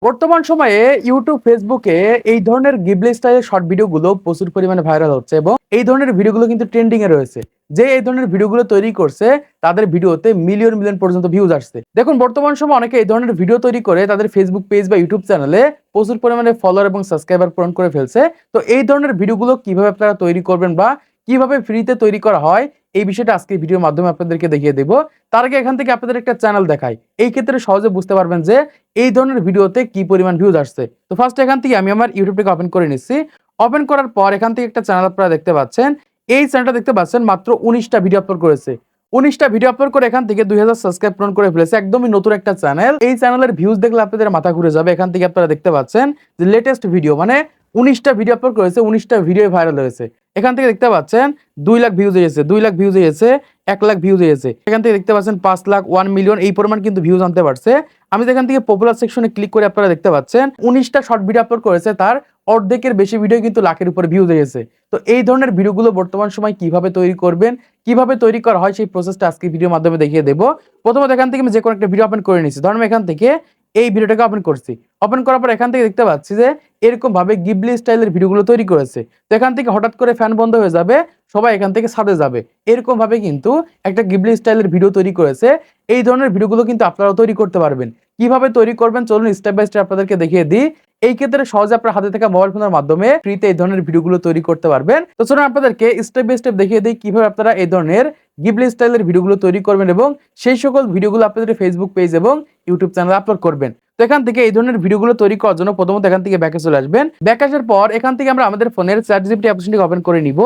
বর্তমান সময়ে ইউটিউব ফেসবুকে এই ধরনের গিবলি স্টাইলের শর্ট ভিডিওগুলো প্রচুর পরিমাণে ভাইরাল হচ্ছে এবং এই ধরনের ভিডিওগুলো কিন্তু ট্রেন্ডিং এ রয়েছে। যে এই ধরনের ভিডিওগুলো তৈরি করছে তাদের ভিডিওতে মিলিয়ন মিলিয়ন পর্যন্ত ভিউজ আসছে। দেখুন বর্তমান সময়ে অনেকে এই ধরনের ভিডিও তৈরি করে তাদের ফেসবুক পেজ বা ইউটিউব চ্যানেলে প্রচুর পরিমাণে ফলোয়ার এবং সাবস্ক্রাইবার পূরণ করে ফেলছে। তো এই ধরনের ভিডিওগুলো কিভাবে আপনারা তৈরি করবেন বা কিভাবে ফ্রিতে তৈরি করা হয় এই বিষয়টা আজকে ভিডিওর মাধ্যমে আপনাদেরকে দেখিয়ে দেব। তার আগে এখান থেকে আপনাদের একটা চ্যানেল দেখাই, এই ক্ষেত্রে সহজে বুঝতে পারবেন যে এই ধরনের ভিডিওতে কি পরিমাণ ভিউজ আসছে। তো ফার্স্ট এখান থেকে আমি আমার ইউটিউবটাকে ওপেন করে নিচ্ছি। ওপেন করার পর এখান থেকে একটা চ্যানেল আপনারা দেখতে পাচ্ছেন। এই চ্যানেলটা দেখতে পাচ্ছেন মাত্র 19টা ভিডিও আপলোড করেছে। 19টা ভিডিও আপলোড করে এখান থেকে 2000 সাবস্ক্রাইব পূরণ করে ফেলেছে। একদমই নতুন একটা চ্যানেল। এই চ্যানেলের ভিউজ দেখলে আপনাদের মাথা ঘুরে যাবে। এখান থেকে আপনারা দেখতে পাচ্ছেন যে লেটেস্ট ভিডিও মানে 19টা ভিডিও আপলোড করেছে, 19টা ভিডিও ভাইরাল হয়েছে। এখান থেকে দেখতে পাচ্ছেন 2 লাখ ভিউজ হয়েছে, 2 লাখ ভিউজ হয়েছে, 1 লাখ ভিউজ হয়েছে। এখান থেকে দেখতে পাচ্ছেন 5 লাখ, 1 মিলিয়ন এই পরিমাণ কিন্তু ভিউজ আনতে পারছে। আমি এখান থেকে পপুলার সেকশনে ক্লিক করে আপনারা দেখতে পাচ্ছেন 19টা শর্ট ভিডিও আপলোড করেছে, তার অর্ধেকের বেশি ভিডিও কিন্তু লাখের উপরে ভিউজ হয়েছে। তো এই ধরনের ভিডিওগুলো বর্তমান সময় কিভাবে তৈরি করবেন, কিভাবে তৈরি করা হয় সেই প্রসেসটা আজকে ভিডিওর মাধ্যমে দেখিয়ে দেবো। প্রথমত এখান থেকে আমি যে কোনো একটা ভিডিও ওপেন করে নিচ্ছি। ধরুন এখান থেকে এই ভিডিওটাকে ওপেন করছি। ওপেন করার পর এখান থেকে দেখতে পাচ্ছি যে এরকম ভাবে গিবলি স্টাইলের ভিডিওগুলো তৈরি করেছে। তো এখান থেকে হঠাৎ করে ফ্যান বন্ধ হয়ে যাবে, সবাই এখান থেকে ছাদে যাবে। এরকম ভাবে কিন্তু একটা গিবলি স্টাইলের ভিডিও তৈরি করেছে। এই ধরনের ভিডিওগুলো কিন্তু আপনারাও তৈরি করতে পারবেন। কিভাবে তৈরি করবেন চলুন স্টেপ বাই স্টেপ আপনাদেরকে দেখিয়ে দিই। এই ক্ষেত্রে সহজে আপনার হাতে থাকা মোবাইল ফোনের মাধ্যমে ফ্রিতে এই ধরনের ভিডিওগুলো তৈরি করতে পারবেন। তো চলুন আপনাদেরকে স্টেপ বাই স্টেপ দেখিয়ে দিই কিভাবে আপনারা এই ধরনের গিবলি স্টাইলের ভিডিওগুলো তৈরি করবেন এবং সেই সকল ভিডিওগুলো আপনাদের ফেসবুক পেজ এবং ইউটিউব চ্যানেলে আপলোড করবেন। তো এখান থেকে এই ধরনের ভিডিওগুলো তৈরি করার জন্য প্রথমত এখান থেকে ব্যাকে চলে আসবেন। ব্যাক আসার পর এখান থেকে আমরা আমাদের ফোনের চ্যাটজিপিটি অ্যাপ্লিকেশনটি ওপেন করে নিব।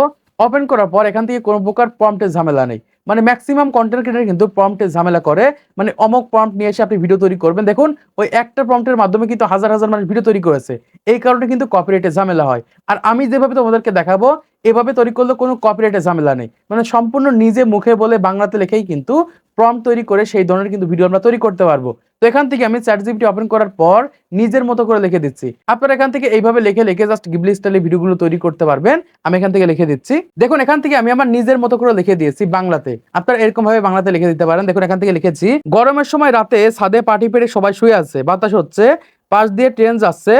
ওপেন করার পর এখান থেকে কোনো প্রকার প্রম্পটের ঝামেলা নেই। মানে ম্যাক্সিমাম কন্টেন্ট ক্রিয়েটর কিন্তু প্রম্পটের ঝামেলা করে। মানে অমুক প্রম্পট নিয়ে এসে আপনি ভিডিও তৈরি করবেন। দেখুন ওই একটা প্রম্পটের মাধ্যমে কিন্তু হাজার হাজার মানুষ ভিডিও তৈরি করেছে। এই কারণে কিন্তু কপিরাইটের ঝামেলা হয়। আর আমি যেভাবে তোমাদেরকে দেখাবো এভাবে তৈরি করলে কোনো কপিরাইটের ঝামেলা নেই। মানে সম্পূর্ণ নিজে মুখে বলে বাংলাতে লেখেই কিন্তু প্রম্পট তৈরি করে সেই ধরনের কিন্তু ভিডিও আমরা তৈরি করতে পারবো। তো এখান থেকে আমি চ্যাটজিপিটি ওপেন করার পর নিজের মতো করে লিখে দিচ্ছি। আপনারা এখান থেকে এইভাবে লিখে লিখে জাস্ট গিবলি স্টাইলে ভিডিওগুলো তৈরি করতে পারবেন। আমি এখান থেকে লিখে দিচ্ছি। দেখুন এখান থেকে আমি আমার নিজের মতো করে লিখে দিয়েছি বাংলাতে। আপনারা এরকম ভাবে বাংলাতে লিখে দিতে পারেন। দেখুন এখান থেকে লিখেছি, গরমের সময় রাতে ছাদে পাটি পেরে সবাই শুয়ে আছে, বাতাস হচ্ছে, পাশ দিয়ে ট্রেন যাচ্ছে,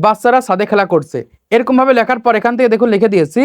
বাচ্চারা ছাদে খেলা করছে। এরকম ভাবে লেখার পর এখান থেকে দেখুন লিখে দিয়েছি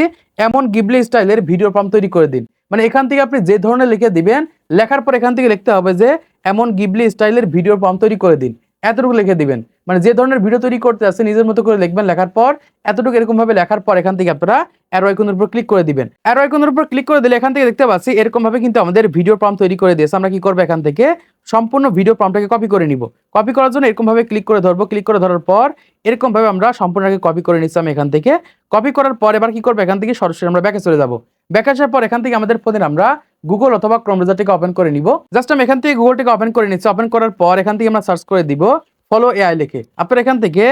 এমন গিবলি স্টাইলের ভিডিও প্রম্পট তৈরি করে দিন। মানে এখান থেকে আপনি যে ধরনের লিখে দিবেন, লেখার পর এখান থেকে লিখতে হবে যে এমন গিবলি স্টাইলের ভিডিও প্রম্পট তৈরি করে দিন। এতটুকু লিখে দিবেন। মানে যে ধরনের ভিডিও তৈরি করতে আছে নিজের মতো করে লিখবেন। লেখার পর এতটুকু এরকম ভাবে লেখার পর এখান থেকে আপনারা অ্যারো আইকনের উপর ক্লিক করে দিবেন। অ্যারো আইকনের উপর ক্লিক করে দিলে এখান থেকে দেখতে পাচ্ছি এরকম ভাবে কিন্তু আমাদের ভিডিও প্রম্পট তৈরি করে দিয়েছে। আমরা কি করব, এখান থেকে সম্পূর্ণ ভিডিও প্রম্পটটাকে কপি করে নিব। কপি করার জন্য এরকম ভাবে ক্লিক করে ধরবো। ক্লিক করে ধরার পর এরকম ভাবে আমরা সম্পূর্ণটাকে কপি করে নিচ্ছি। আমি এখান থেকে কপি করার পর এবার কি করব, এখান থেকে সরাসরি আমরা ব্যাকে চলে যাব। ব্যাক আসার পর এখান থেকে আমাদের ফোনে আমরা গুগল অথবা ক্রোম ব্রাউজারটিকে ওপেন করে নিব। জাস্ট আমি এখান থেকে গুগলটিকে ওপেন করে নিচ্ছি। ওপেন করার পর এখান থেকে আমরা সার্চ করে দিব ফলো এআই লিখে। আপনারা এখান থেকে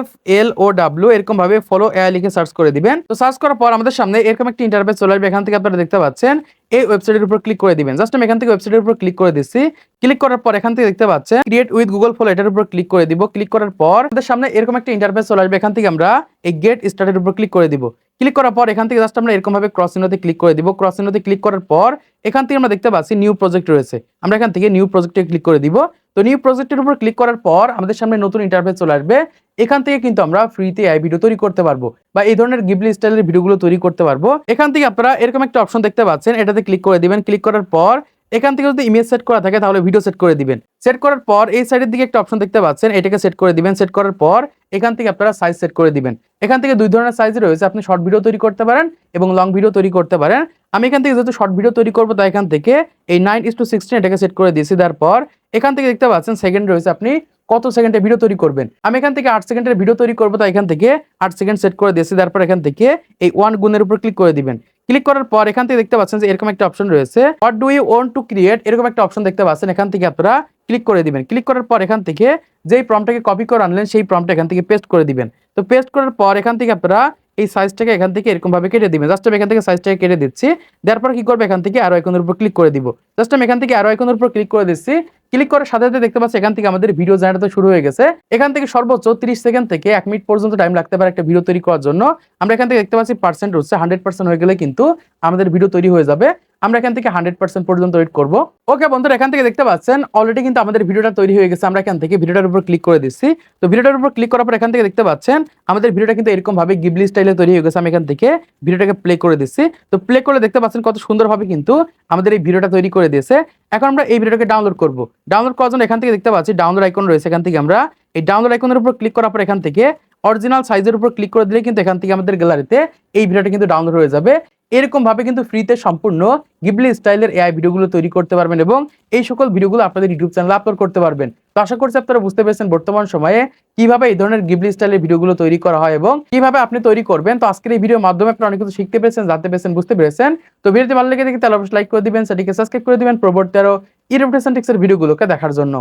FLOW এরকম ভাবে ফলো এআই লিখে সার্চ করে দিবেন। তো সার্চ করার পর আমাদের সামনে এরকম একটা ইন্টারফেস চলে আসবে। এখান থেকে আপনারা দেখতে পাচ্ছেন এই ওয়েবসাইটের উপর ক্লিক করে দিবেন। জাস্ট আমি এখান থেকে ওয়েবসাইটের উপর ক্লিক করে দিচ্ছি। ক্লিক করার পর এখান থেকে দেখতে পাচ্ছেন ক্রিয়েট উইথ গুগল ফলো, এটার উপর ক্লিক করে দিব। ক্লিক করার পর আমাদের সামনে এরকম একটা ইন্টারফেস চলে আসবে। এখান থেকে আমরা এই গেট স্টার্টের উপর ক্লিক করে দিব। ক্লিক করার পর এখান থেকে জাস্ট আমরা এরকম ভাবে ক্রস চিহ্নতে ক্লিক করে দিব। ক্রস চিহ্নতে ক্লিক করার পর এখান থেকে আমরা দেখতে পাচ্ছি নিউ প্রজেক্ট রয়েছে। আমরা এখান থেকে নিউ প্রজেক্টে ক্লিক করে দিব। তো নিউ প্রজেক্টের উপর ক্লিক করার পর আমাদের সামনে নতুন ইন্টারফেস চলে আসবে। এখান থেকে কিন্তু আমরা ফ্রিতে এআই ভিডিও তৈরি করতে পারবো বা এই ধরনের গিবলি স্টাইলের ভিডিওগুলো তৈরি করতে পারবো। এখান থেকে আপনারা এরকম একটা অপশন দেখতে পাচ্ছেন, এটাতে ক্লিক করে দিবেন। ক্লিক করার পর এখান থেকে যদি ইমেজ সেট করা থাকে তাহলে ভিডিও সেট করে দিবেন। সেট করার পর এই সাইডের দিকে একটা অপশন দেখতে পাচ্ছেন, এটাকে সেট করে দিবেন। সেট করার পর এখান থেকে আপনারা সাইজ সেট করে দিবেন। এখান থেকে দুই ধরনের সাইজ রয়েছে, আপনি শর্ট ভিডিও তৈরি করতে পারেন এবং লং ভিডিও তৈরি করতে পারেন। আমি এখান থেকে যেহেতু শর্ট ভিডিও তৈরি করবো তাই এখান থেকে এই 9:16 এটাকে সেট করে দিয়েছি। তারপর এখান থেকে দেখতে পাচ্ছেন সেকেন্ড রয়েছে, আপনি কত সেকেন্ডে ভিডিও তৈরি করবেন। আমি এখান থেকে 8 সেকেন্ডের ভিডিও তৈরি করবো তাই এখান থেকে 8 সেকেন্ড সেট করে দিয়েছি। তারপর এখান থেকে এই 1 গুণের উপর ক্লিক করে দিবেন। ক্লিক করার পর এখান থেকে দেখতে পাচ্ছেন যে এরকম একটা অপশন রয়েছে, what do you want to create, এরকম একটা অপশন দেখতে পাচ্ছেন। এখান থেকে আপনারা ক্লিক করে দিবেন। ক্লিক করার পর এখান থেকে যেই প্রম্পটটাকে কপি করে আনলেন সেই প্রম্পটটা এখান থেকে পেস্ট করে দিবেন। তো পেস্ট করার পর এখান থেকে আপনারা এই সাইজটাকে এখান থেকে এরকম ভাবে কেটে দিবেন। জাস্ট আমি এখান থেকে সাইজটাকে কেটে দিচ্ছি। তারপর কি করবে, এখান থেকে আরো আইকনের উপর ক্লিক করে দিব। জাস্ট আমি এখান থেকে আরো আইকনের উপর ক্লিক করে দিচ্ছি। ক্লিক করার সাথে সাথে দেখতে পাচ্ছি এখান থেকে আমাদের ভিডিও জেনারেট শুরু হয়ে গেছে। এখান থেকে সর্বোচ্চ 30 সেকেন্ড থেকে 1 মিনিট পর্যন্ত টাইম লাগতে পারে একটা ভিডিও তৈরি করার জন্য। আমরা এখান থেকে দেখতে পাচ্ছি পার্সেন্ট হচ্ছে 100% হয়ে গেলে কিন্তু আমাদের ভিডিও তৈরি হয়ে যাবে। আমরা এখান থেকে 100% পর্যন্ত ওয়েট করব। ওকে বন্ধুরা, এখান থেকে দেখতে পাচ্ছেন অলরেডি কিন্তু আমাদের ভিডিওটা তৈরি হয়ে গেছে। আমরা এখান থেকে ভিডিওটার উপর ক্লিক করে দিচ্ছি। তো ভিডিওটার উপর ক্লিক করার পর এখান থেকে দেখতে পাচ্ছেন আমাদের ভিডিওটা কিন্তু এরকম ভাবে গিবলি স্টাইলে তৈরি হয়ে গেছে। আমি এখান থেকে ভিডিওটাকে প্লে করে দিচ্ছি। তো প্লে করে দেখতে পাচ্ছেন কত সুন্দরভাবে কিন্তু আমাদের এই ভিডিওটা তৈরি করে দিয়েছে। এখন আমরা এই ভিডিওটাকে ডাউনলোড করব। ডাউনলোড করার জন্য এখান থেকে দেখতে পাচ্ছি ডাউনলোড আইকন রয়েছে। এখান থেকে আমরা এই ডাউনলোড আইকনের উপর ক্লিক করার পর এখান থেকে অরিজিনাল সাইজের উপর ক্লিক করে দিলে কিন্তু এখান থেকে আমাদের গ্যালারিতে এই ভিডিওটা কিন্তু ডাউনলোড হয়ে যাবে। এরকম ভাবে কিন্তু ফ্রিতে সম্পূর্ণ গিবলি স্টাইলের এআই ভিডিওগুলো তৈরি করতে পারবেন এবং এই সকল ভিডিওগুলো আপনাদের ইউটিউব চ্যানেলে আপলোড করতে পারবেন। তো আশা করছি আপনারা বুঝতে পেরেছেন বর্তমান সময়ে কিভাবে এই ধরনের গিবলি স্টাইলের ভিডিওগুলো তৈরি করা হয় এবং কিভাবে আপনি তৈরি করবেন। তো আজকের এই ভিডিওর মাধ্যমে আপনারা অনেক কিছু শিখতে পেরেছেন, জানতে পেরেছেন, বুঝতে পেরেছেন। তো ভিডিওটি ভালো লেগে থাকে তাহলে অবশ্যই লাইক করে দিবেন, সেটিকে সাবস্ক্রাইব করে দিবেন পরবর্তী আরো ইনফরমেশন টিক্সের ভিডিওগুলোকে দেখার জন্য।